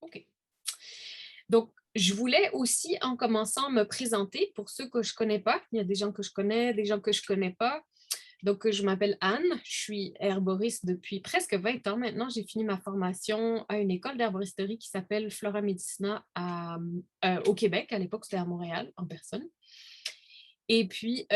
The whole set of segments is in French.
OK. Donc, je voulais aussi, en commençant, me présenter pour ceux que je connais pas. Il y a des gens que je connais, des gens que je connais pas. Donc, je m'appelle Anne, je suis herboriste depuis presque 20 ans maintenant. J'ai fini ma formation à une école d'herboristerie qui s'appelle Flora Medicina au Québec. À l'époque, c'était à Montréal, en personne. Et puis,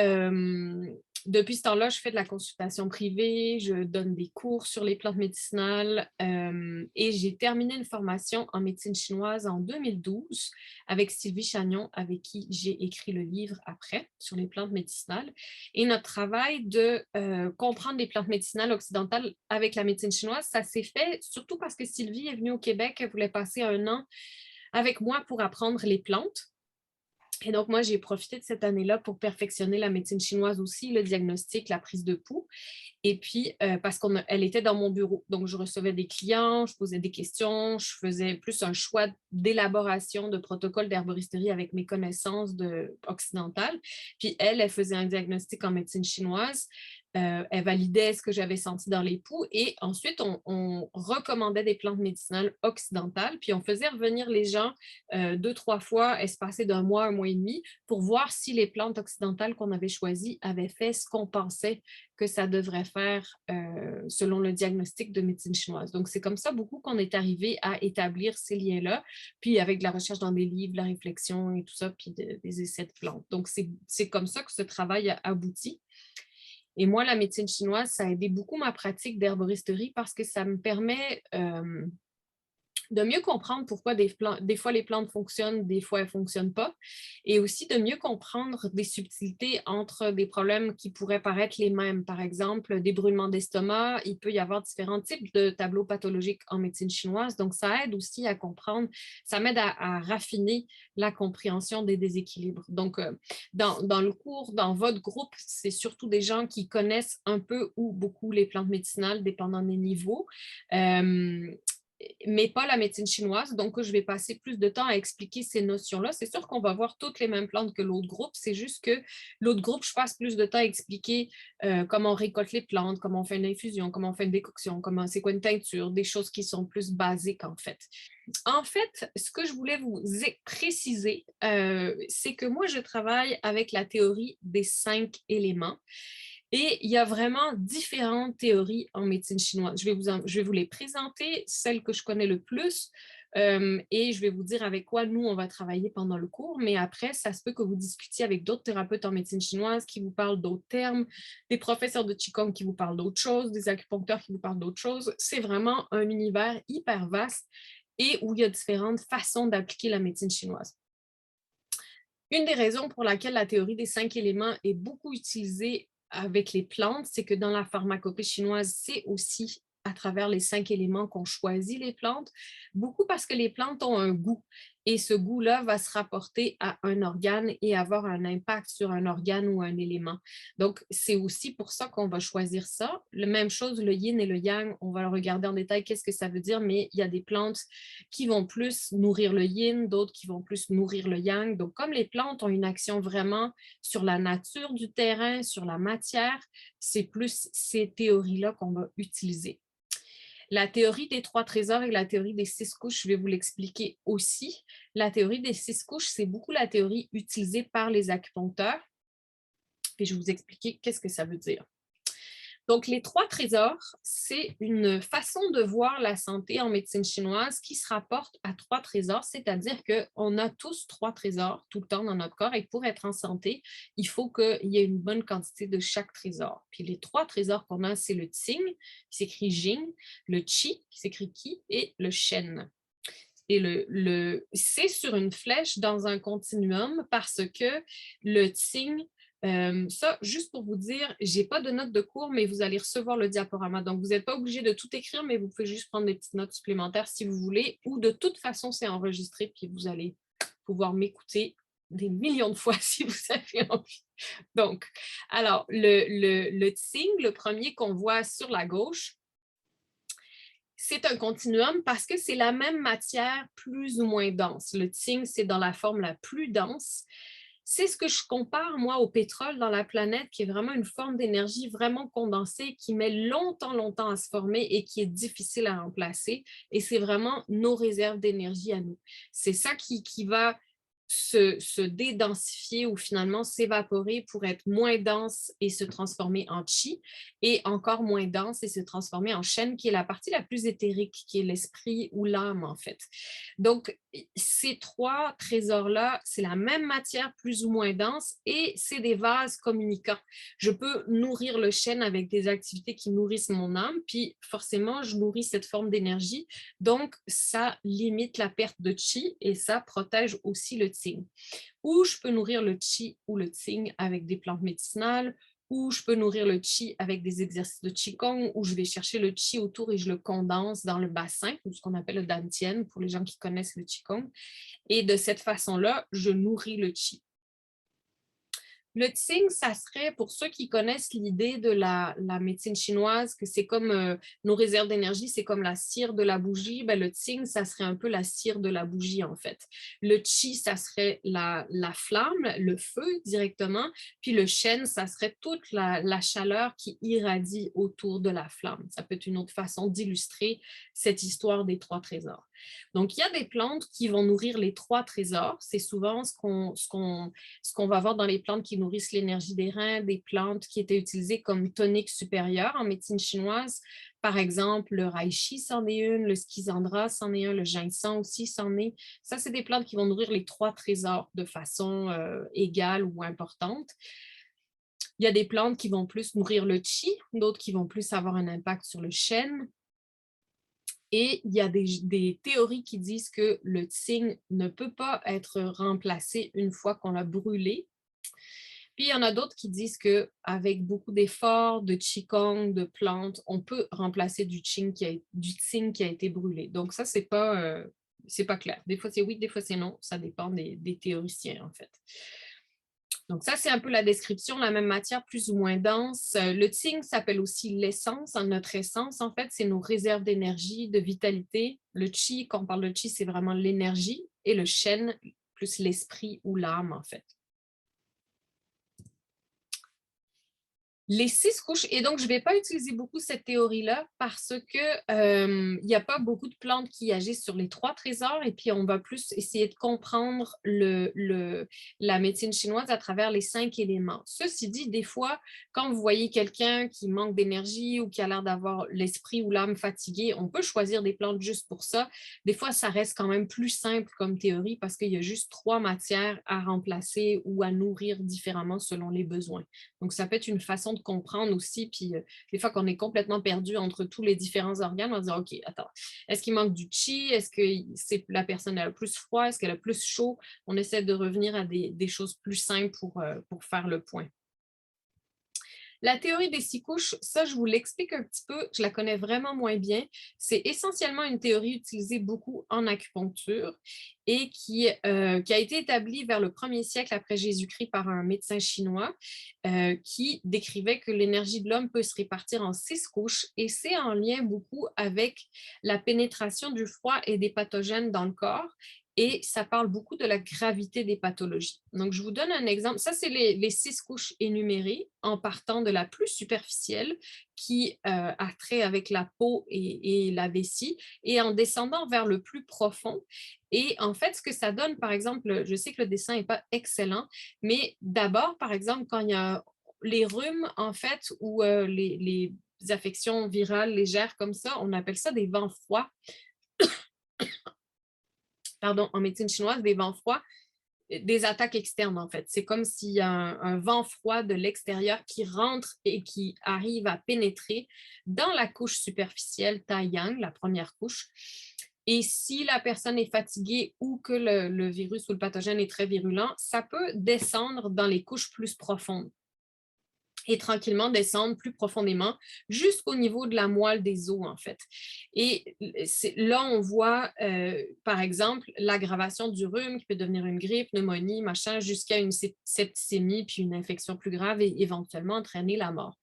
depuis ce temps-là, je fais de la consultation privée, je donne des cours sur les plantes médicinales et j'ai terminé une formation en médecine chinoise en 2012 avec Sylvie Chagnon, avec qui j'ai écrit le livre après sur les plantes médicinales. Et notre travail de comprendre les plantes médicinales occidentales avec la médecine chinoise, ça s'est fait surtout parce que Sylvie est venue au Québec, elle voulait passer un an avec moi pour apprendre les plantes. Et donc, moi, j'ai profité de cette année-là pour perfectionner la médecine chinoise aussi, le diagnostic, la prise de pouls. Et puis, parce qu'elle était dans mon bureau. Donc, je recevais des clients, je posais des questions, je faisais plus un choix d'élaboration de protocole d'herboristerie avec mes connaissances occidentales. Puis, elle faisait un diagnostic en médecine chinoise. Elle validait ce que j'avais senti dans les poux et ensuite, on recommandait des plantes médicinales occidentales. Puis, on faisait revenir les gens 2, 3 fois, espacés d'un mois, un mois et demi, pour voir si les plantes occidentales qu'on avait choisies avaient fait ce qu'on pensait que ça devrait faire selon le diagnostic de médecine chinoise. Donc, c'est comme ça beaucoup qu'on est arrivé à établir ces liens-là, puis avec de la recherche dans des livres, de la réflexion et tout ça, puis des essais de plantes. Donc, c'est comme ça que ce travail a abouti. Et moi, la médecine chinoise, ça a aidé beaucoup ma pratique d'herboristerie parce que ça me permet de mieux comprendre pourquoi des fois les plantes fonctionnent, des fois elles ne fonctionnent pas, et aussi de mieux comprendre des subtilités entre des problèmes qui pourraient paraître les mêmes. Par exemple, des brûlements d'estomac, il peut y avoir différents types de tableaux pathologiques en médecine chinoise, donc ça aide aussi à comprendre, ça m'aide à raffiner la compréhension des déséquilibres. Donc, dans le cours, dans votre groupe, c'est surtout des gens qui connaissent un peu ou beaucoup les plantes médicinales, dépendant des niveaux. Euh, mais pas la médecine chinoise. Donc, je vais passer plus de temps à expliquer ces notions-là. C'est sûr qu'on va voir toutes les mêmes plantes que l'autre groupe. C'est juste que l'autre groupe, je passe plus de temps à expliquer comment on récolte les plantes, comment on fait une infusion, comment on fait une décoction, comment c'est quoi une teinture, des choses qui sont plus basiques en fait. En fait, ce que je voulais vous préciser, c'est que moi, je travaille avec la théorie des 5 éléments. Et il y a vraiment différentes théories en médecine chinoise. Je vais vous les présenter, celles que je connais le plus, et je vais vous dire avec quoi nous, on va travailler pendant le cours. Mais après, ça se peut que vous discutiez avec d'autres thérapeutes en médecine chinoise qui vous parlent d'autres termes, des professeurs de Qigong qui vous parlent d'autres choses, des acupuncteurs qui vous parlent d'autres choses. C'est vraiment un univers hyper vaste et où il y a différentes façons d'appliquer la médecine chinoise. Une des raisons pour laquelle la théorie des 5 éléments est beaucoup utilisée avec les plantes, c'est que dans la pharmacopée chinoise, c'est aussi à travers les 5 éléments qu'on choisit les plantes, beaucoup parce que les plantes ont un goût et ce goût-là va se rapporter à un organe et avoir un impact sur un organe ou un élément. Donc, c'est aussi pour ça qu'on va choisir ça. La même chose, le yin et le yang, on va le regarder en détail, qu'est-ce que ça veut dire, mais il y a des plantes qui vont plus nourrir le yin, d'autres qui vont plus nourrir le yang. Donc, comme les plantes ont une action vraiment sur la nature du terrain, sur la matière, c'est plus ces théories-là qu'on va utiliser. La théorie des 3 trésors et la théorie des 6 couches, je vais vous l'expliquer aussi. La théorie des 6 couches, c'est beaucoup la théorie utilisée par les acupuncteurs. Puis je vais vous expliquer qu'est-ce que ça veut dire. Donc, les 3 trésors, c'est une façon de voir la santé en médecine chinoise qui se rapporte à 3 trésors, c'est-à-dire qu'on a tous 3 trésors tout le temps dans notre corps et pour être en santé, il faut qu'il y ait une bonne quantité de chaque trésor. Puis les 3 trésors qu'on a, c'est le Qing, qui s'écrit Jing, le Qi, qui s'écrit Qi, et le Shen. Et c'est sur une flèche dans un continuum parce que le Qing, ça, juste pour vous dire, je n'ai pas de notes de cours, mais vous allez recevoir le diaporama. Donc, vous n'êtes pas obligé de tout écrire, mais vous pouvez juste prendre des petites notes supplémentaires si vous voulez, ou de toute façon, c'est enregistré, puis vous allez pouvoir m'écouter des millions de fois si vous avez envie. Donc, alors, le Tsing, le premier qu'on voit sur la gauche, c'est un continuum parce que c'est la même matière plus ou moins dense. Le Tsing, c'est dans la forme la plus dense. C'est ce que je compare, moi, au pétrole dans la planète, qui est vraiment une forme d'énergie vraiment condensée, qui met longtemps, longtemps à se former et qui est difficile à remplacer. Et c'est vraiment nos réserves d'énergie à nous. C'est ça qui va se dédensifier ou finalement s'évaporer pour être moins dense et se transformer en chi, et encore moins dense et se transformer en chêne, qui est la partie la plus éthérique, qui est l'esprit ou l'âme, en fait. Donc, ces trois trésors-là, c'est la même matière plus ou moins dense et c'est des vases communicants. Je peux nourrir le chêne avec des activités qui nourrissent mon âme, puis forcément, je nourris cette forme d'énergie. Donc, ça limite la perte de chi et ça protège aussi le tsing. Ou je peux nourrir le chi ou le tsing avec des plantes médicinales, ou je peux nourrir le chi avec des exercices de qigong, où je vais chercher le chi autour et je le condense dans le bassin, ou ce qu'on appelle le dantian pour les gens qui connaissent le qigong. Et de cette façon-là, je nourris le chi. Le Tsing, ça serait, pour ceux qui connaissent l'idée de la médecine chinoise, que c'est comme nos réserves d'énergie, c'est comme la cire de la bougie, ben, le Tsing, ça serait un peu la cire de la bougie, en fait. Le Qi, ça serait la flamme, le feu directement, puis le Shen, ça serait toute la chaleur qui irradie autour de la flamme. Ça peut être une autre façon d'illustrer cette histoire des trois trésors. Donc, il y a des plantes qui vont nourrir les trois trésors. C'est souvent ce qu'on va voir dans les plantes qui nourrissent l'énergie des reins, des plantes qui étaient utilisées comme tonique supérieure en médecine chinoise. Par exemple, le reishi, c'en est une, le schizandra, c'en est un, le ginseng aussi, c'en est. Ça, c'est des plantes qui vont nourrir les trois trésors de façon égale ou importante. Il y a des plantes qui vont plus nourrir le qi, d'autres qui vont plus avoir un impact sur le shen. Et il y a des théories qui disent que le tsing ne peut pas être remplacé une fois qu'on l'a brûlé. Puis il y en a d'autres qui disent qu'avec beaucoup d'efforts, de qigong, de plantes, on peut remplacer du tsing qui a été brûlé. Donc ça, c'est pas clair. Des fois, c'est oui, des fois, c'est non. Ça dépend des théoriciens, en fait. Donc ça, c'est un peu la description, la même matière plus ou moins dense. Le Tsing s'appelle aussi l'essence, notre essence, en fait, c'est nos réserves d'énergie, de vitalité. Le Qi, quand on parle de Qi, c'est vraiment l'énergie, et le Shen, plus l'esprit ou l'âme, en fait. Les 6 couches, et donc je ne vais pas utiliser beaucoup cette théorie-là parce qu'il n'y a pas beaucoup de plantes qui agissent sur les 3 trésors, et puis on va plus essayer de comprendre la médecine chinoise à travers les 5 éléments. Ceci dit, des fois, quand vous voyez quelqu'un qui manque d'énergie ou qui a l'air d'avoir l'esprit ou l'âme fatiguée, on peut choisir des plantes juste pour ça. Des fois, ça reste quand même plus simple comme théorie parce qu'il y a juste 3 matières à remplacer ou à nourrir différemment selon les besoins. Donc, ça peut être une façon de comprendre aussi. Puis, des fois qu'on est complètement perdu entre tous les différents organes, on va dire, OK, attends, est-ce qu'il manque du chi? Est-ce que la personne a le plus froid? Est-ce qu'elle a plus chaud? On essaie de revenir à des choses plus simples pour faire le point. La théorie des 6 couches, ça, je vous l'explique un petit peu, je la connais vraiment moins bien. C'est essentiellement une théorie utilisée beaucoup en acupuncture et qui a été établie vers le 1er siècle après Jésus-Christ par un médecin chinois qui décrivait que l'énergie de l'homme peut se répartir en 6 couches, et c'est en lien beaucoup avec la pénétration du froid et des pathogènes dans le corps. Et ça parle beaucoup de la gravité des pathologies. Donc, je vous donne un exemple. Ça, c'est les 6 couches énumérées en partant de la plus superficielle qui a trait avec la peau et la vessie, et en descendant vers le plus profond. Et en fait, ce que ça donne, par exemple, je sais que le dessin n'est pas excellent, mais d'abord, par exemple, quand il y a les rhumes, en fait, ou les affections virales légères comme ça, on appelle ça des vents froids. Pardon, en médecine chinoise, des vents froids, des attaques externes, en fait. C'est comme s'il y a un vent froid de l'extérieur qui rentre et qui arrive à pénétrer dans la couche superficielle Taiyang, la première couche. Et si la personne est fatiguée ou que le virus ou le pathogène est très virulent, ça peut descendre dans les couches plus profondes et tranquillement descendre plus profondément jusqu'au niveau de la moelle des os, en fait. Et là, on voit, par exemple, l'aggravation du rhume qui peut devenir une grippe, pneumonie, machin, jusqu'à une septicémie, puis une infection plus grave et éventuellement entraîner la mort.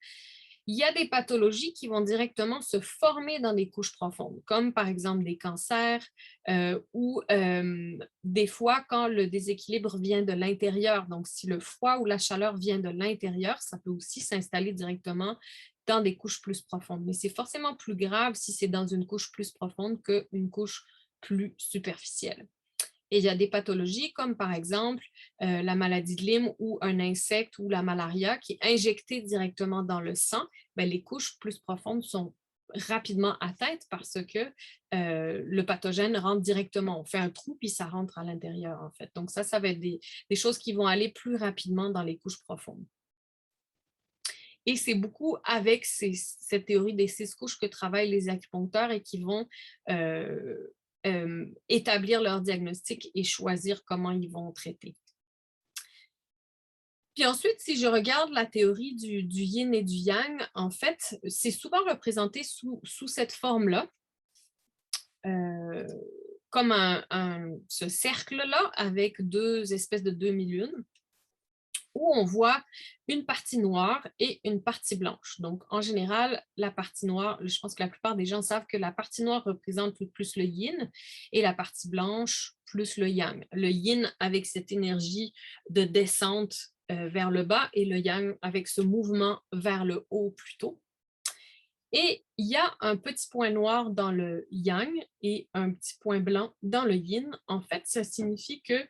Il y a des pathologies qui vont directement se former dans des couches profondes, comme par exemple des cancers ou des fois quand le déséquilibre vient de l'intérieur. Donc, si le froid ou la chaleur vient de l'intérieur, ça peut aussi s'installer directement dans des couches plus profondes. Mais c'est forcément plus grave si c'est dans une couche plus profonde qu'une couche plus superficielle. Et il y a des pathologies comme par exemple la maladie de Lyme ou un insecte ou la malaria qui est injecté directement dans le sang. Bien, les couches plus profondes sont rapidement atteintes parce que le pathogène rentre directement. On fait un trou puis ça rentre à l'intérieur en fait. Donc ça va être des choses qui vont aller plus rapidement dans les couches profondes. Et c'est beaucoup avec cette théorie des 6 couches que travaillent les acupuncteurs et qui vont établir leur diagnostic et choisir comment ils vont traiter. Puis ensuite, si je regarde la théorie du yin et du yang, en fait, c'est souvent représenté sous cette forme-là, comme ce cercle-là avec deux espèces de demi-lunes, où on voit une partie noire et une partie blanche. Donc, en général, la partie noire, je pense que la plupart des gens savent que la partie noire représente plus le yin et la partie blanche plus le yang. Le yin avec cette énergie de descente vers le bas et le yang avec ce mouvement vers le haut plutôt. Et il y a un petit point noir dans le yang et un petit point blanc dans le yin. En fait, ça signifie que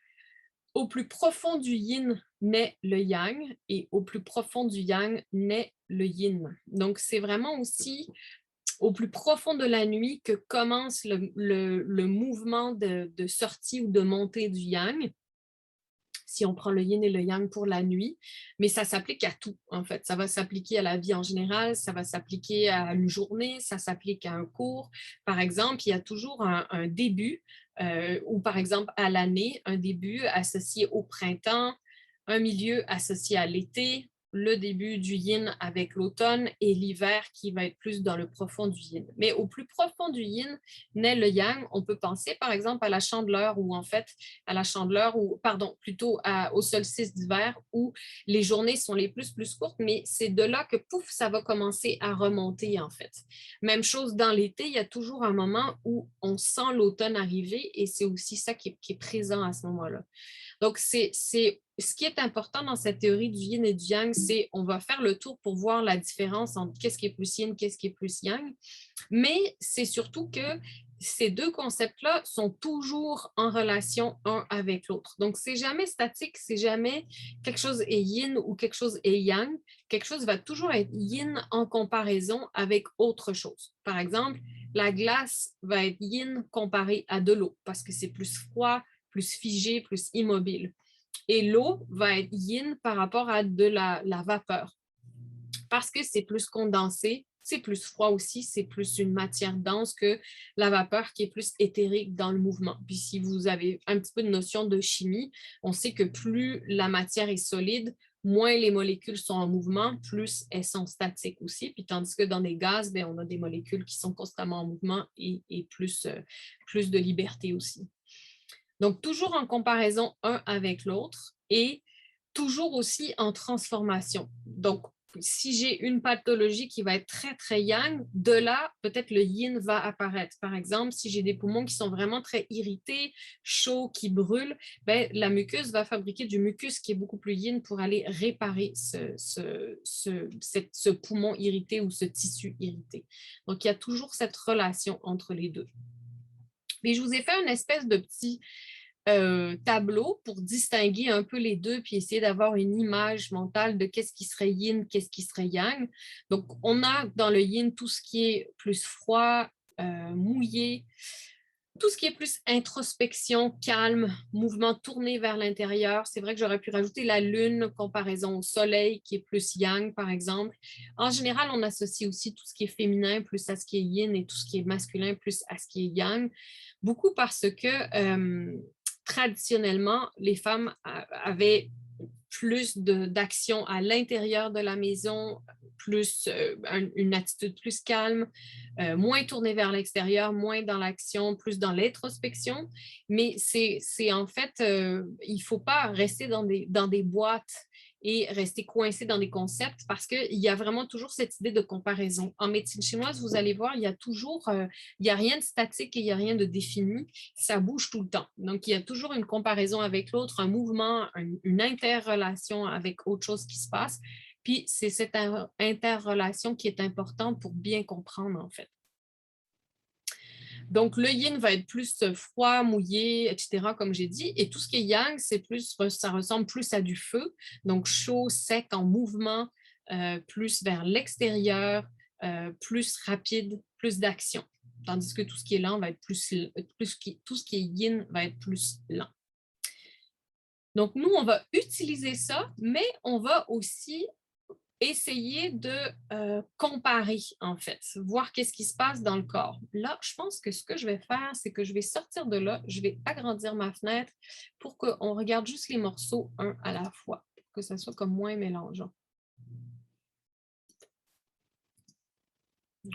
au plus profond du yin naît le yang et au plus profond du yang naît le yin. Donc, c'est vraiment aussi au plus profond de la nuit que commence le mouvement de sortie ou de montée du yang, si on prend le yin et le yang pour la nuit, mais ça s'applique à tout, en fait. Ça va s'appliquer à la vie en général, ça va s'appliquer à une journée, ça s'applique à un cours. Par exemple, il y a toujours un début, ou par exemple à l'année, un début associé au printemps, un milieu associé à l'été, le début du yin avec l'automne et l'hiver qui va être plus dans le profond du yin. Mais au plus profond du yin naît le yang. On peut penser par exemple à la chandeleur ou en fait à la chandeleur ou pardon, plutôt au solstice d'hiver où les journées sont les plus courtes, mais c'est de là que pouf, ça va commencer à remonter en fait. Même chose dans l'été, il y a toujours un moment où on sent l'automne arriver et c'est aussi ça qui est présent à ce moment-là. Donc, ce qui est important dans cette théorie du yin et du yang, c'est on va faire le tour pour voir la différence entre qu'est-ce qui est plus yin, qu'est-ce qui est plus yang. Mais c'est surtout que ces deux concepts-là sont toujours en relation un avec l'autre. Donc, c'est jamais statique, c'est jamais quelque chose est yin ou quelque chose est yang. Quelque chose va toujours être yin en comparaison avec autre chose. Par exemple, la glace va être yin comparée à de l'eau parce que c'est plus froid, plus figé, plus immobile. Et l'eau va être yin par rapport à de la vapeur parce que c'est plus condensé, c'est plus froid aussi, c'est plus une matière dense que la vapeur qui est plus éthérique dans le mouvement. Puis si vous avez un petit peu de notion de chimie, on sait que plus la matière est solide, moins les molécules sont en mouvement, plus elles sont statiques aussi. Puis tandis que dans des gaz, bien, on a des molécules qui sont constamment en mouvement et plus de liberté aussi. Donc, toujours en comparaison un avec l'autre et toujours aussi en transformation. Donc, si j'ai une pathologie qui va être très, très yang, de là, peut-être le yin va apparaître. Par exemple, si j'ai des poumons qui sont vraiment très irrités, chauds, qui brûlent, ben, la muqueuse va fabriquer du mucus qui est beaucoup plus yin pour aller réparer ce poumon irrité ou ce tissu irrité. Donc, il y a toujours cette relation entre les deux. Mais je vous ai fait une espèce de petit tableau pour distinguer un peu les deux puis essayer d'avoir une image mentale de qu'est-ce qui serait yin, qu'est-ce qui serait yang. Donc, on a dans le yin tout ce qui est plus froid, mouillé, tout ce qui est plus introspection, calme, mouvement tourné vers l'intérieur. C'est vrai que j'aurais pu rajouter la lune, comparaison au soleil, qui est plus yang, par exemple. En général, on associe aussi tout ce qui est féminin plus à ce qui est yin et tout ce qui est masculin plus à ce qui est yang. Beaucoup parce que traditionnellement, les femmes avaient plus d'action à l'intérieur de la maison, plus une attitude plus calme, moins tournée vers l'extérieur, moins dans l'action, plus dans l'introspection. Mais c'est en fait, il ne faut pas rester dans des boîtes et rester coincé dans des concepts parce qu'il y a vraiment toujours cette idée de comparaison. En médecine chinoise, vous allez voir, il y a toujours, il n'y a rien de statique et il n'y a rien de défini. Ça bouge tout le temps. Donc, il y a toujours une comparaison avec l'autre, un mouvement, une interrelation avec autre chose qui se passe. Puis, c'est cette interrelation qui est importante pour bien comprendre, en fait. Donc, le yin va être plus froid, mouillé, etc., comme j'ai dit. Et tout ce qui est yang, c'est plus, ça ressemble plus à du feu. Donc, chaud, sec, en mouvement, plus vers l'extérieur, plus rapide, plus d'action. Tandis que tout ce qui est lent va être tout ce qui est yin va être plus lent. Donc, nous, on va utiliser ça, mais on va aussi essayer de comparer, en fait, voir qu'est-ce qui se passe dans le corps. Là, je pense que ce que je vais faire, c'est que je vais sortir de là, je vais agrandir ma fenêtre pour qu'on regarde juste les morceaux un à la fois, pour que ça soit comme moins mélangeant.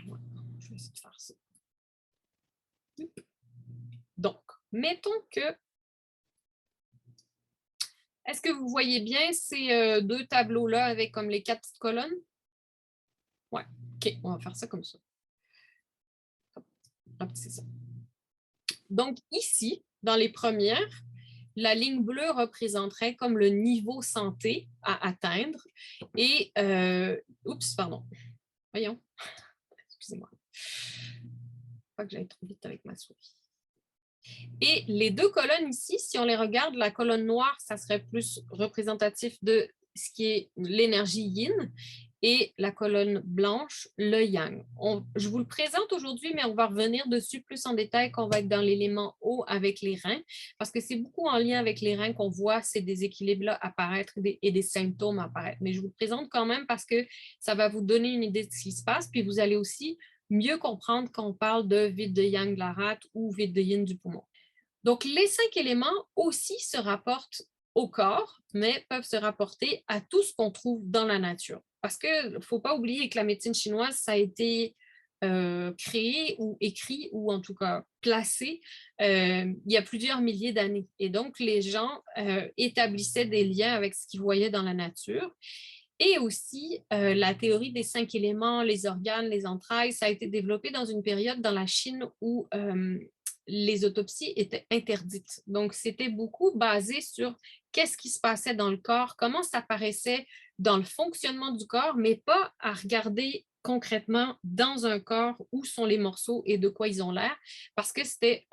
Voilà, je vais essayer de faire ça. Donc, mettons que... Est-ce que vous voyez bien ces deux tableaux-là avec comme les 4 petites colonnes? Ouais, OK, on va faire ça comme ça. Hop, c'est ça. Donc ici, dans les premières, la ligne bleue représenterait comme le niveau santé à atteindre. Et, oups, pardon, voyons, excusez-moi. Pas que j'aille trop vite avec ma souris. Et les deux colonnes ici, si on les regarde, la colonne noire, ça serait plus représentatif de ce qui est l'énergie yin et la colonne blanche, le yang. Je vous le présente aujourd'hui, mais on va revenir dessus plus en détail quand on va être dans l'élément eau avec les reins, parce que c'est beaucoup en lien avec les reins qu'on voit ces déséquilibres-là apparaître et des symptômes apparaître. Mais je vous le présente quand même parce que ça va vous donner une idée de ce qui se passe, puis vous allez aussi mieux comprendre quand on parle de vide de yang de la rate ou vide de yin du poumon. Donc, les 5 éléments aussi se rapportent au corps, mais peuvent se rapporter à tout ce qu'on trouve dans la nature. Parce qu'il ne faut pas oublier que la médecine chinoise, ça a été créé ou écrit, ou en tout cas placé, il y a plusieurs milliers d'années. Et donc, les gens établissaient des liens avec ce qu'ils voyaient dans la nature. Et aussi, la théorie des 5 éléments, les organes, les entrailles, ça a été développé dans une période dans la Chine où les autopsies étaient interdites. Donc, c'était beaucoup basé sur qu'est-ce qui se passait dans le corps, comment ça apparaissait dans le fonctionnement du corps, mais pas à regarder concrètement dans un corps où sont les morceaux et de quoi ils ont l'air, parce que c'était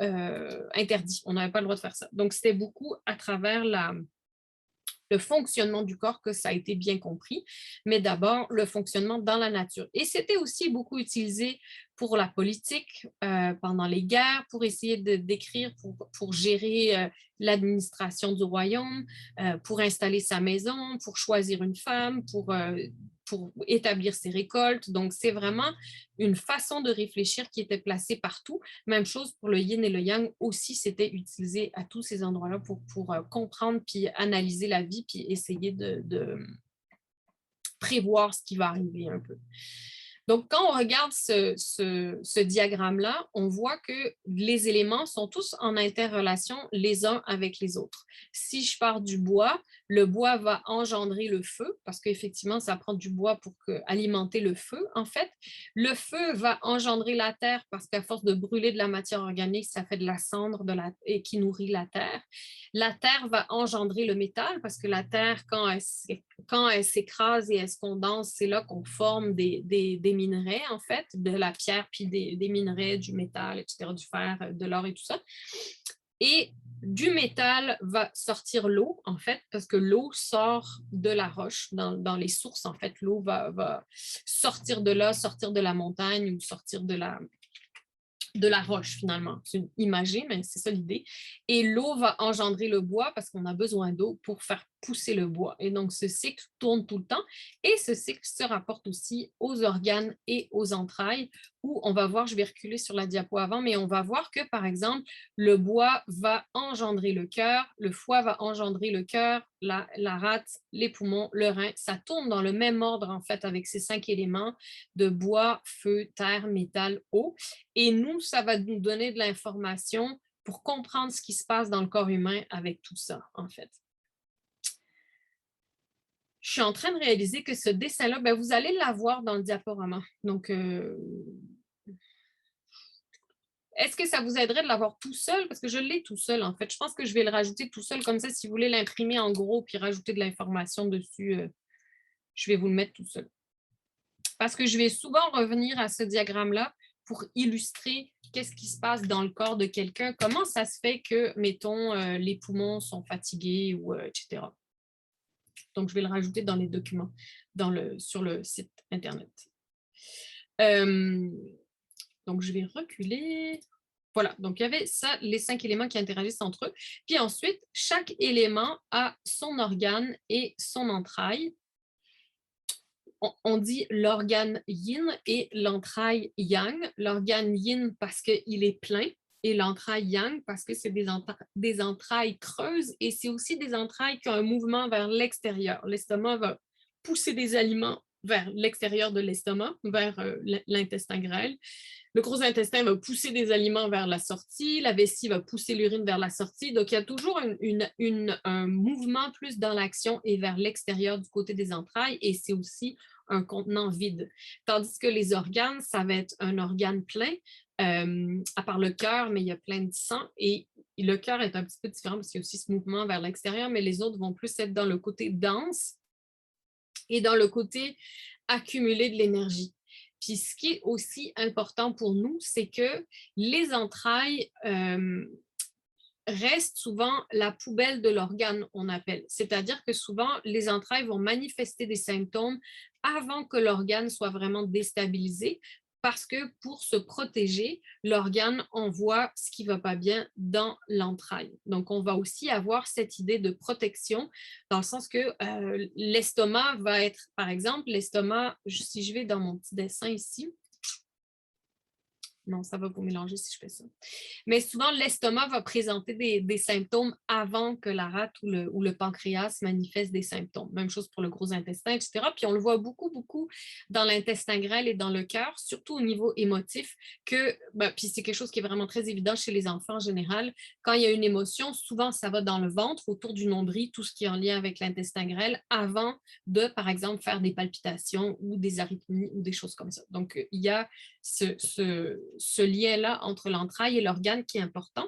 interdit. On n'avait pas le droit de faire ça. Donc, c'était beaucoup à travers le fonctionnement du corps que ça a été bien compris, mais d'abord le fonctionnement dans la nature. Et c'était aussi beaucoup utilisé pour la politique, pendant les guerres, pour essayer de décrire, pour gérer l'administration du royaume, pour installer sa maison, pour choisir une femme, pour établir ses récoltes. Donc, c'est vraiment une façon de réfléchir qui était placée partout. Même chose pour le yin et le yang aussi, c'était utilisé à tous ces endroits-là pour comprendre puis analyser la vie puis essayer de prévoir ce qui va arriver un peu. Donc, quand on regarde ce diagramme-là, on voit que les éléments sont tous en interrelation les uns avec les autres. Si je pars du bois, le bois va engendrer le feu, parce qu'effectivement, ça prend du bois pour alimenter le feu, en fait. Le feu va engendrer la terre, parce qu'à force de brûler de la matière organique, ça fait de la cendre et qui nourrit la terre. La terre va engendrer le métal, parce que la terre, quand elle s'écrase et elle se condense, c'est là qu'on forme des minerais, en fait, de la pierre, puis des minerais, du métal, etc., du fer, de l'or et tout ça. Et du métal va sortir l'eau, en fait, parce que l'eau sort de la roche. Dans les sources, en fait, l'eau va sortir de là, sortir de la montagne ou sortir de la roche, finalement. C'est imagé, mais c'est ça l'idée. Et l'eau va engendrer le bois parce qu'on a besoin d'eau pour faire pousser le bois. Et donc, ce cycle tourne tout le temps. Et ce cycle se rapporte aussi aux organes et aux entrailles, où on va voir, je vais reculer sur la diapo avant, mais on va voir que, par exemple, le bois va engendrer le cœur, le foie va engendrer le cœur, la rate, les poumons, le rein. Ça tourne dans le même ordre, en fait, avec ces 5 éléments de bois, feu, terre, métal, eau. Et nous, ça va nous donner de l'information pour comprendre ce qui se passe dans le corps humain avec tout ça, en fait. je suis en train de réaliser que ce dessin-là, ben, vous allez l'avoir dans le diaporama. Donc, est-ce que ça vous aiderait de l'avoir tout seul? Parce que je l'ai tout seul, en fait. Je pense que je vais le rajouter tout seul. Comme ça, si vous voulez l'imprimer en gros puis rajouter de l'information dessus, je vais vous le mettre tout seul. Parce que je vais souvent revenir à ce diagramme-là pour illustrer qu'est-ce qui se passe dans le corps de quelqu'un. Comment ça se fait que, mettons, les poumons sont fatigués, ou etc. Donc, je vais le rajouter dans les documents sur le site Internet. Donc, je vais reculer. Voilà, donc il y avait ça, les 5 éléments qui interagissent entre eux. Puis ensuite, chaque élément a son organe et son entraille. On dit l'organe yin et l'entraille yang. L'organe yin parce qu'il est plein et l'entraille yang parce que c'est des entrailles creuses et c'est aussi des entrailles qui ont un mouvement vers l'extérieur. L'estomac va pousser des aliments vers l'extérieur de l'estomac, vers l'intestin grêle. Le gros intestin va pousser des aliments vers la sortie, la vessie va pousser l'urine vers la sortie. Donc, il y a toujours un mouvement plus dans l'action et vers l'extérieur du côté des entrailles et c'est aussi un contenant vide. Tandis que les organes, ça va être un organe plein, à part le cœur, mais il y a plein de sang et le cœur est un petit peu différent parce qu'il y a aussi ce mouvement vers l'extérieur, mais les autres vont plus être dans le côté dense et dans le côté accumulé de l'énergie. Puis ce qui est aussi important pour nous, c'est que les entrailles restent souvent la poubelle de l'organe, on appelle. C'est-à-dire que souvent, les entrailles vont manifester des symptômes avant que l'organe soit vraiment déstabilisé, parce que pour se protéger, l'organe envoie ce qui ne va pas bien dans l'entraille. Donc, on va aussi avoir cette idée de protection, dans le sens que l'estomac va être, par exemple, l'estomac, si je vais dans mon petit dessin ici, non, ça va vous mélanger si je fais ça. Mais souvent, l'estomac va présenter des symptômes avant que la rate ou le pancréas manifeste des symptômes. Même chose pour le gros intestin, etc. Puis on le voit beaucoup, beaucoup dans l'intestin grêle et dans le cœur, surtout au niveau émotif, puis c'est quelque chose qui est vraiment très évident chez les enfants en général. Quand il y a une émotion, souvent, ça va dans le ventre, autour du nombril, tout ce qui est en lien avec l'intestin grêle, avant de, par exemple, faire des palpitations ou des arythmies ou des choses comme ça. Donc, il y a ce lien-là entre l'entraille et l'organe qui est important.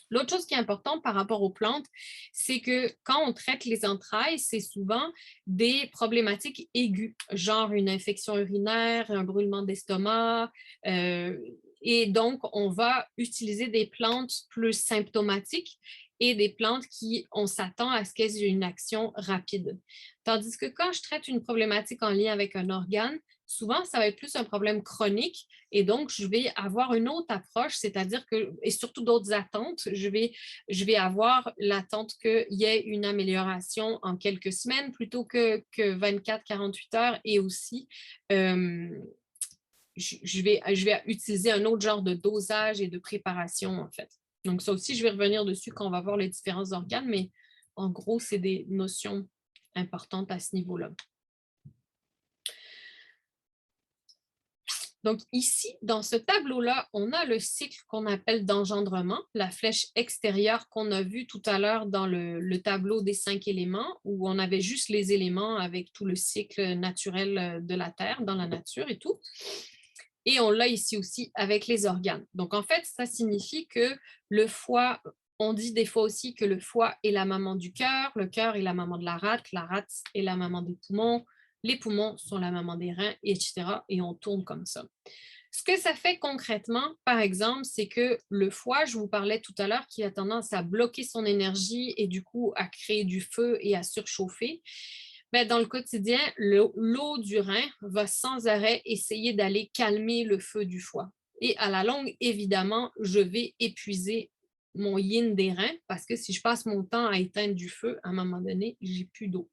L'autre chose qui est importante par rapport aux plantes, c'est que quand on traite les entrailles, c'est souvent des problématiques aiguës, genre une infection urinaire, un brûlement d'estomac, et donc on va utiliser des plantes plus symptomatiques et des plantes qui, on s'attend à ce qu'elles aient une action rapide. Tandis que quand je traite une problématique en lien avec un organe, souvent, ça va être plus un problème chronique et donc, je vais avoir une autre approche, c'est-à-dire que, et surtout d'autres attentes, je vais avoir l'attente qu'il y ait une amélioration en quelques semaines plutôt que 24-48 heures et aussi, je vais utiliser un autre genre de dosage et de préparation, en fait. Donc, ça aussi, je vais revenir dessus quand on va voir les différents organes, mais en gros, c'est des notions importantes à ce niveau-là. Donc ici, dans ce tableau-là, on a le cycle qu'on appelle d'engendrement, la flèche extérieure qu'on a vue tout à l'heure dans le tableau des 5 éléments, où on avait juste les éléments avec tout le cycle naturel de la Terre, dans la nature et tout. Et on l'a ici aussi avec les organes. Donc en fait, ça signifie que le foie, on dit des fois aussi que le foie est la maman du cœur, le cœur est la maman de la rate est la maman des poumons, les poumons sont la maman des reins, etc. Et on tourne comme ça. Ce que ça fait concrètement, par exemple, c'est que le foie, je vous parlais tout à l'heure, qui a tendance à bloquer son énergie et du coup à créer du feu et à surchauffer. Ben, dans le quotidien, l'eau du rein va sans arrêt essayer d'aller calmer le feu du foie. Et à la longue, évidemment, je vais épuiser mon yin des reins parce que si je passe mon temps à éteindre du feu, à un moment donné, j'ai plus d'eau.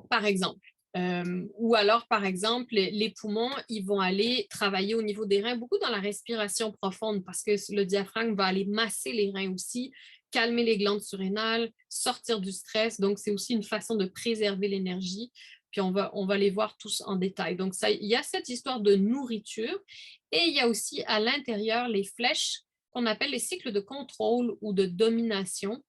Par exemple. Ou alors, par exemple, les poumons, ils vont aller travailler au niveau des reins, beaucoup dans la respiration profonde parce que le diaphragme va aller masser les reins aussi, calmer les glandes surrénales, sortir du stress. Donc, c'est aussi une façon de préserver l'énergie. Puis, on va les voir tous en détail. Donc, ça, il y a cette histoire de nourriture et il y a aussi à l'intérieur les flèches qu'on appelle les cycles de contrôle ou de domination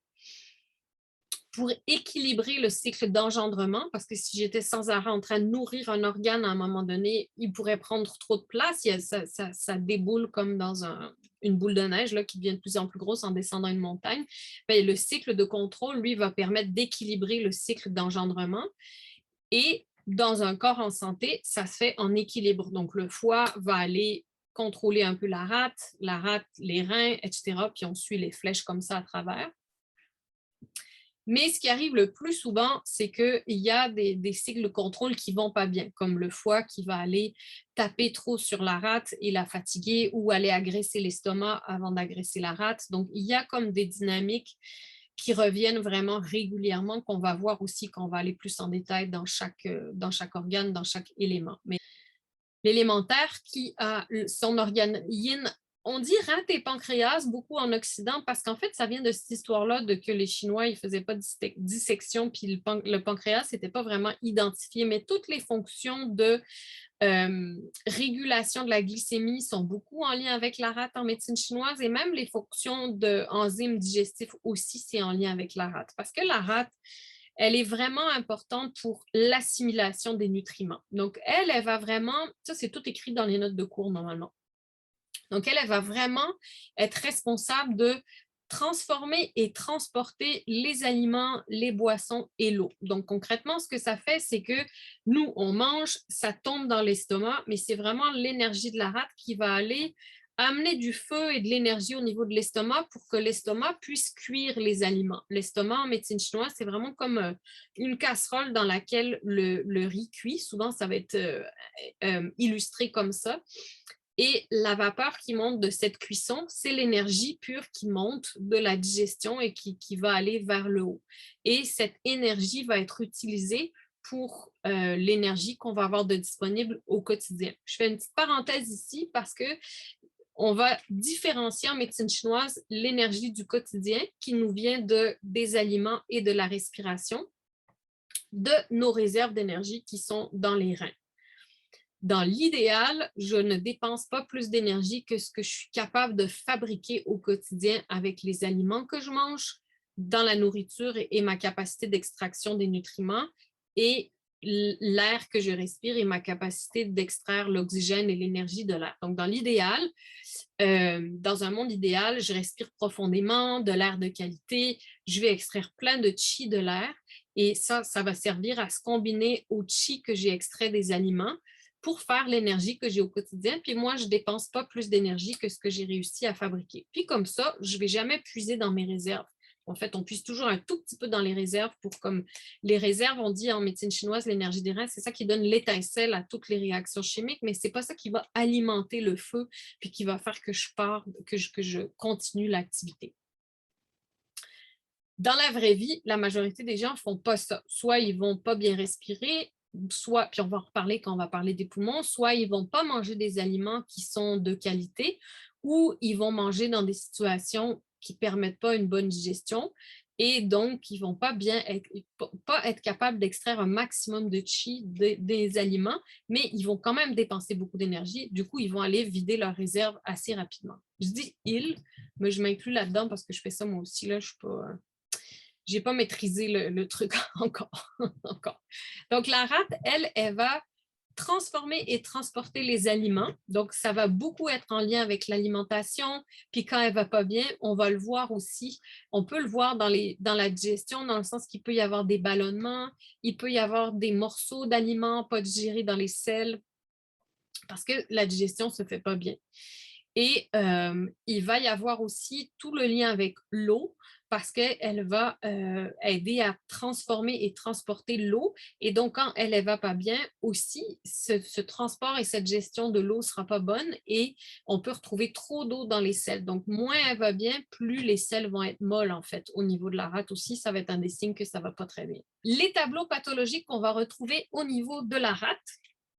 pour équilibrer le cycle d'engendrement, parce que si j'étais sans arrêt en train de nourrir un organe à un moment donné, il pourrait prendre trop de place, ça déboule comme dans une boule de neige là, qui devient de plus en plus grosse en descendant une montagne. Bien, le cycle de contrôle, lui, va permettre d'équilibrer le cycle d'engendrement. Et dans un corps en santé, ça se fait en équilibre. Donc, le foie va aller contrôler un peu la rate, les reins, etc. Puis on suit les flèches comme ça à travers. Mais ce qui arrive le plus souvent, c'est qu'il y a des cycles de contrôle qui ne vont pas bien, comme le foie qui va aller taper trop sur la rate et la fatiguer, ou aller agresser l'estomac avant d'agresser la rate. Donc, il y a comme des dynamiques qui reviennent vraiment régulièrement, qu'on va voir aussi, qu'on va aller plus en détail dans chaque organe, dans chaque élément. Mais l'élémentaire qui a son organe yin, on dit rate et pancréas beaucoup en Occident parce qu'en fait, ça vient de cette histoire-là de que les Chinois, ils ne faisaient pas de dissection, puis le pancréas n'était pas vraiment identifié, mais toutes les fonctions de régulation de la glycémie sont beaucoup en lien avec la rate en médecine chinoise, et même les fonctions d'enzymes digestifs aussi, c'est en lien avec la rate. Parce que la rate, elle est vraiment importante pour l'assimilation des nutriments. Donc, elle va vraiment, ça c'est tout écrit dans les notes de cours normalement. Donc, elle va vraiment être responsable de transformer et transporter les aliments, les boissons et l'eau. Donc, concrètement, ce que ça fait, c'est que nous, on mange, ça tombe dans l'estomac, mais c'est vraiment l'énergie de la rate qui va aller amener du feu et de l'énergie au niveau de l'estomac pour que l'estomac puisse cuire les aliments. L'estomac en médecine chinoise, c'est vraiment comme une casserole dans laquelle le riz cuit. Souvent, ça va être illustré comme ça. Et la vapeur qui monte de cette cuisson, c'est l'énergie pure qui monte de la digestion et qui va aller vers le haut. Et cette énergie va être utilisée pour l'énergie qu'on va avoir de disponible au quotidien. Je fais une petite parenthèse ici parce que on va différencier en médecine chinoise l'énergie du quotidien qui nous vient des aliments et de la respiration, de nos réserves d'énergie qui sont dans les reins. Dans l'idéal, je ne dépense pas plus d'énergie que ce que je suis capable de fabriquer au quotidien avec les aliments que je mange, dans la nourriture et ma capacité d'extraction des nutriments, et l'air que je respire et ma capacité d'extraire l'oxygène et l'énergie de l'air. Donc, dans l'idéal, dans un monde idéal, je respire profondément, de l'air de qualité, je vais extraire plein de chi de l'air, et ça va servir à se combiner au chi que j'ai extrait des aliments pour faire l'énergie que j'ai au quotidien. Puis moi, je ne dépense pas plus d'énergie que ce que j'ai réussi à fabriquer. Puis comme ça, je ne vais jamais puiser dans mes réserves. En fait, on puise toujours un tout petit peu dans les réserves pour, comme les réserves, on dit en médecine chinoise, l'énergie des reins, c'est ça qui donne l'étincelle à toutes les réactions chimiques, mais ce n'est pas ça qui va alimenter le feu puis qui va faire que je continue l'activité. Dans la vraie vie, la majorité des gens ne font pas ça. Soit ils ne vont pas bien respirer, soit, puis on va en reparler quand on va parler des poumons, soit ils ne vont pas manger des aliments qui sont de qualité, ou ils vont manger dans des situations qui ne permettent pas une bonne digestion, et donc ils ne vont pas être capables d'extraire un maximum de chi des aliments, mais ils vont quand même dépenser beaucoup d'énergie. Du coup, ils vont aller vider leurs réserves assez rapidement. Je dis « ils », mais je m'inclus là-dedans parce que je fais ça moi aussi. Là, je suis pas... j'ai pas maîtrisé le truc encore. Donc, la rate, elle va transformer et transporter les aliments. Donc, ça va beaucoup être en lien avec l'alimentation. Puis quand elle va pas bien, on va le voir aussi. On peut le voir dans la digestion, dans le sens qu'il peut y avoir des ballonnements, il peut y avoir des morceaux d'aliments pas digérés dans les selles, parce que la digestion se fait pas bien. Et il va y avoir aussi tout le lien avec l'eau, parce qu'elle va aider à transformer et transporter l'eau. Et donc, quand elle ne va pas bien, aussi, ce transport et cette gestion de l'eau ne sera pas bonne, et on peut retrouver trop d'eau dans les selles. Donc, moins elle va bien, plus les selles vont être molles, en fait. Au niveau de la rate aussi, ça va être un des signes que ça ne va pas très bien. Les tableaux pathologiques qu'on va retrouver au niveau de la rate,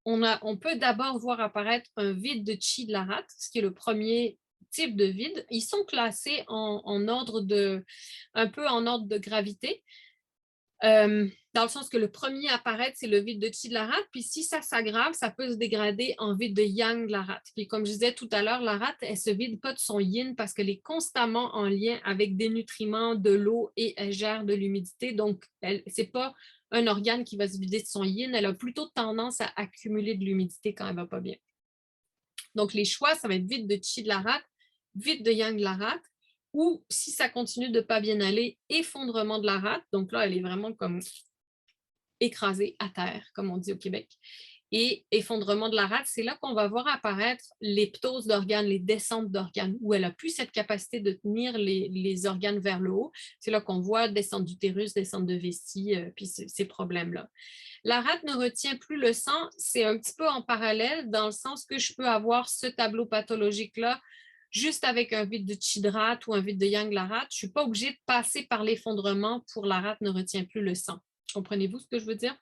on peut d'abord voir apparaître un vide de chi de la rate, ce qui est le premier type de vide. Ils sont classés un peu en ordre de gravité. dans le sens que le premier à apparaître, c'est le vide de chi de la rate. Puis si ça s'aggrave, ça peut se dégrader en vide de yang de la rate. Puis comme je disais tout à l'heure, la rate, elle ne se vide pas de son yin parce qu'elle est constamment en lien avec des nutriments, de l'eau et elle gère de l'humidité. Donc, ce n'est pas un organe qui va se vider de son yin. Elle a plutôt tendance à accumuler de l'humidité quand elle ne va pas bien. Donc, les choix, ça va être vide de chi de la rate, vide de yang de la rate, ou si ça continue de ne pas bien aller, effondrement de la rate. Donc là, elle est vraiment comme écrasée à terre, comme on dit au Québec. Et effondrement de la rate, c'est là qu'on va voir apparaître les ptoses d'organes, les descentes d'organes, où elle a plus cette capacité de tenir les organes vers le haut. C'est là qu'on voit descente d'utérus, descente de vessie, puis ces problèmes-là. La rate ne retient plus le sang, c'est un petit peu en parallèle, dans le sens que je peux avoir ce tableau pathologique-là juste avec un vide de chi de rate ou un vide de yang de la rate. Je ne suis pas obligée de passer par l'effondrement pour la rate ne retient plus le sang. Comprenez-vous ce que je veux dire?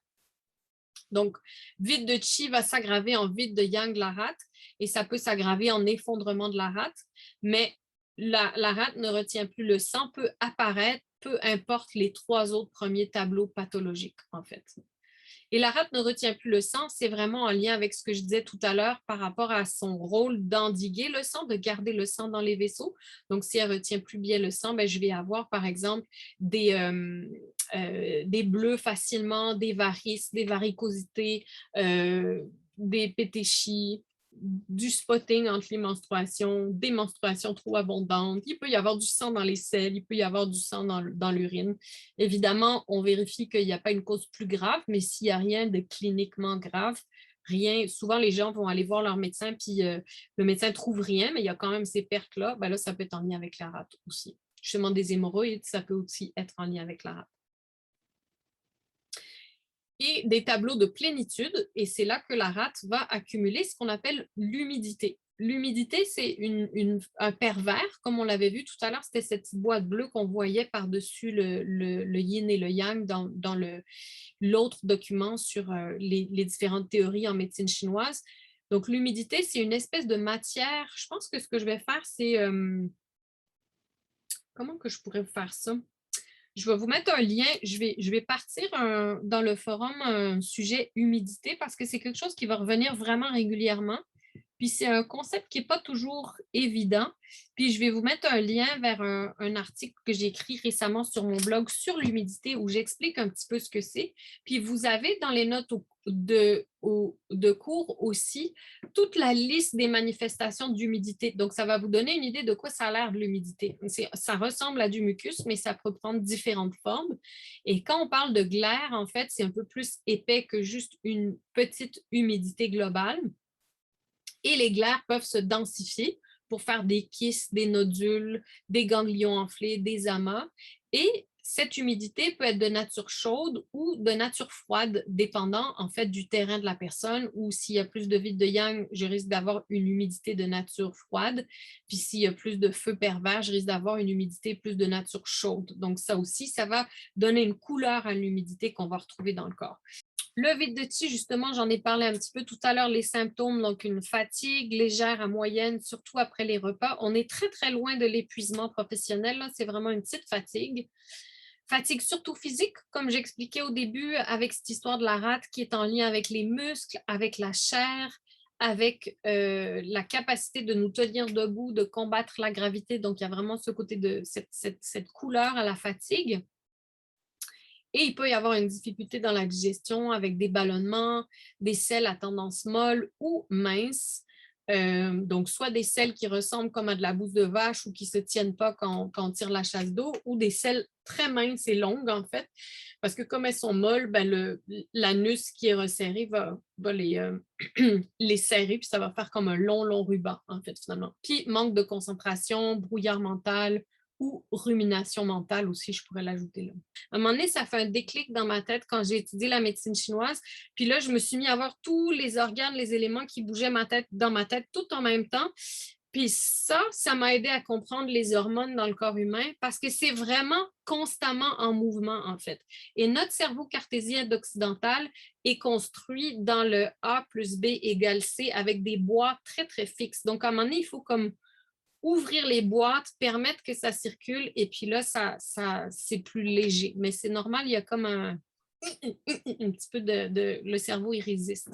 Donc, vide de chi va s'aggraver en vide de yang de la rate et ça peut s'aggraver en effondrement de la rate, mais la rate ne retient plus le sang, peut apparaître, peu importe les 3 autres premiers tableaux pathologiques, en fait. Et la rate ne retient plus le sang, c'est vraiment en lien avec ce que je disais tout à l'heure par rapport à son rôle d'endiguer le sang, de garder le sang dans les vaisseaux. Donc, si elle ne retient plus bien le sang, ben, je vais avoir, par exemple, des bleus facilement, des varices, des varicosités, des pétéchies, du spotting entre les menstruations, des menstruations trop abondantes. Il peut y avoir du sang dans les selles, il peut y avoir du sang dans l'urine. Évidemment, on vérifie qu'il n'y a pas une cause plus grave, mais s'il n'y a rien de cliniquement grave, rien, souvent les gens vont aller voir leur médecin, puis le médecin ne trouve rien, mais il y a quand même ces pertes-là, ben là, ça peut être en lien avec la rate aussi. Justement, des hémorroïdes, ça peut aussi être en lien avec la rate. Et des tableaux de plénitude, et c'est là que la rate va accumuler ce qu'on appelle l'humidité. L'humidité, c'est un pervers, comme on l'avait vu tout à l'heure, c'était cette boîte bleue qu'on voyait par-dessus le yin et le yang dans l'autre document sur les différentes théories en médecine chinoise. Donc, l'humidité, c'est une espèce de matière. Je pense que ce que je vais faire, c'est... comment que je pourrais faire ça? Je vais vous mettre un lien. Je vais partir dans le forum un sujet humidité parce que c'est quelque chose qui va revenir vraiment régulièrement. Puis c'est un concept qui n'est pas toujours évident. Puis je vais vous mettre un lien vers un article que j'ai écrit récemment sur mon blog sur l'humidité où j'explique un petit peu ce que c'est. Puis vous avez dans les notes de cours aussi toute la liste des manifestations d'humidité. Donc ça va vous donner une idée de quoi ça a l'air de l'humidité. Ça ressemble à du mucus, mais ça peut prendre différentes formes. Et quand on parle de glaire, en fait, c'est un peu plus épais que juste une petite humidité globale. Et les glaires peuvent se densifier pour faire des kystes, des nodules, des ganglions enflés, des amas. Et cette humidité peut être de nature chaude ou de nature froide, dépendant en fait du terrain de la personne, ou s'il y a plus de vide de yang, je risque d'avoir une humidité de nature froide. Puis s'il y a plus de feu pervers, je risque d'avoir une humidité plus de nature chaude. Donc ça aussi, ça va donner une couleur à l'humidité qu'on va retrouver dans le corps. Le vide de chi, justement, j'en ai parlé un petit peu tout à l'heure, les symptômes, donc une fatigue légère à moyenne, surtout après les repas. On est très, très loin de l'épuisement professionnel, là. C'est vraiment une petite fatigue. Fatigue surtout physique, comme j'expliquais au début, avec cette histoire de la rate qui est en lien avec les muscles, avec la chair, avec la capacité de nous tenir debout, de combattre la gravité. Donc, il y a vraiment ce côté de cette couleur à la fatigue. Et il peut y avoir une difficulté dans la digestion avec des ballonnements, des selles à tendance molle ou mince. Donc, soit des selles qui ressemblent comme à de la bouse de vache ou qui ne se tiennent pas quand on tire la chasse d'eau, ou des selles très minces et longues, en fait, parce que comme elles sont molles, ben l'anus qui est resserré va les serrer, puis ça va faire comme un long, long ruban, en fait, finalement. Puis, manque de concentration, brouillard mental, ou rumination mentale aussi, je pourrais l'ajouter là. À un moment donné, ça fait un déclic dans ma tête quand j'ai étudié la médecine chinoise. Puis là, je me suis mis à voir tous les organes, les éléments qui bougeaient dans ma tête tout en même temps. Puis ça m'a aidé à comprendre les hormones dans le corps humain parce que c'est vraiment constamment en mouvement, en fait. Et notre cerveau cartésien occidental est construit dans le A plus B égale C avec des boîtes très, très fixes. Donc, à un moment donné, il faut comme ouvrir les boîtes, permettre que ça circule, et puis là, c'est plus léger. Mais c'est normal, il y a comme un petit peu le cerveau, il résiste.